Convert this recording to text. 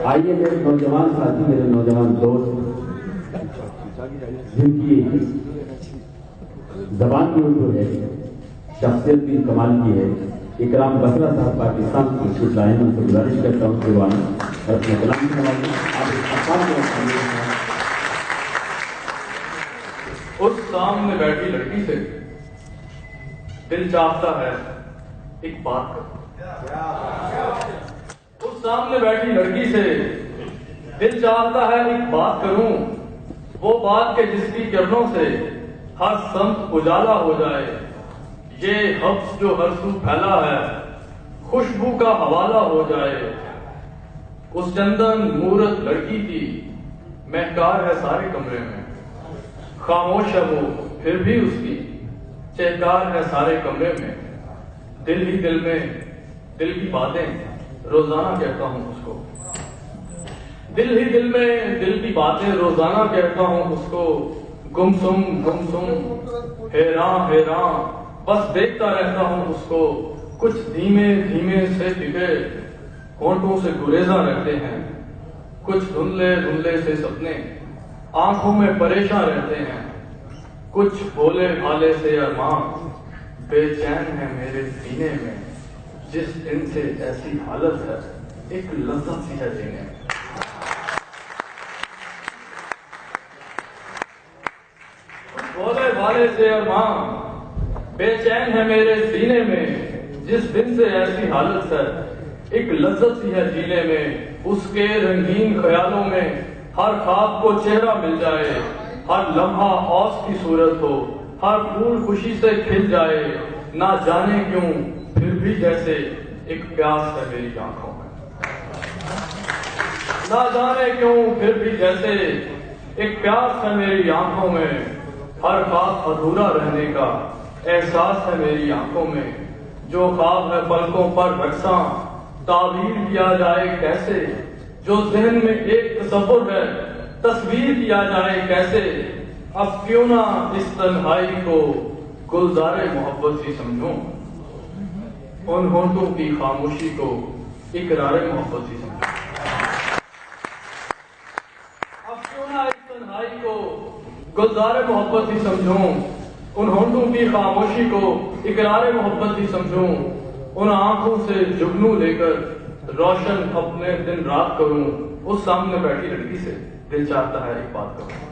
आइए मेरे नौजवान साथी, मेरे नौजवान दोस्त, जिनकी जबान की उर्दू है, शख्सियत भी कमाल की है, इकराम बसरा साहब पाकिस्तान की खुद लाए हैं, उनसे गुजारिश करता हूँ कुर्बान और अपने कलाम की नवाज़ी उस सामने बैठी लड़की से दिल चाहता है एक बात करूं। उस सामने बैठी लड़की से दिल चाहता है एक बात करूं, वो बात के जिसकी किरणों से हर संत उजाला हो जाए। ये हफ्स जो हर सू फैला है, खुशबू का हवाला हो जाए। उस चंदन मूरत लड़की की महकार है सारे कमरे में, खामोश है वो फिर भी उसकी चहकार है सारे कमरे में। दिल ही दिल में दिल की बातें रोजाना कहता हूं उसको, दिल ही दिल में दिल की बातें रोजाना कहता हूं उसको। गुमसुम हैरान हैरान बस देखता रहता हूं उसको। कुछ धीमे धीमे से टिके होंठों से गुरेजा रहते हैं, कुछ धुंधले धुंधले से सपने आंखों में परेशान रहते हैं। कुछ भोले भाले से अरमान बेचैन है मेरे सीने में, जिस दिन से ऐसी हालत है एक लज्जत सी है जीने में। भोले भाले से अरमान बेचैन है मेरे सीने में, जिस दिन से ऐसी हालत है एक लज्जत सी है जीने में। उसके रंगीन ख्यालों में हर ख्वाब को चेहरा मिल जाए, हर लम्हा औस की सूरत हो, हर फूल खुशी से खिल जाए। ना जाने क्यों फिर भी जैसे एक प्यास है मेरी आंखों में, ना जाने क्यों फिर भी जैसे एक प्यास है मेरी आंखों में। हर ख्वाब अधूरा रहने का एहसास है मेरी आंखों में। जो ख्वाब है पलकों पर रक्सा ताबीर किया जाए कैसे, जो जहन में एक तसव्वुर है तस्वीर किया जाए कैसे। अब क्यों ना इस तन्हाई को गुलजारे मोहब्बत ही समझूं, उन होंठों की खामोशी को इकरारे मोहब्बत ही समझूं। अब क्यों ना इस तन्हाई को गुलजारे मोहब्बत ही समझूं, उन होंठों की खामोशी को इकरारे मोहब्बत ही समझूं। उन आंखों से जुगनू लेकर रोशन अपने दिन रात करूं। उस सामने बैठी लड़की से दिल चाहता है एक बात करूं।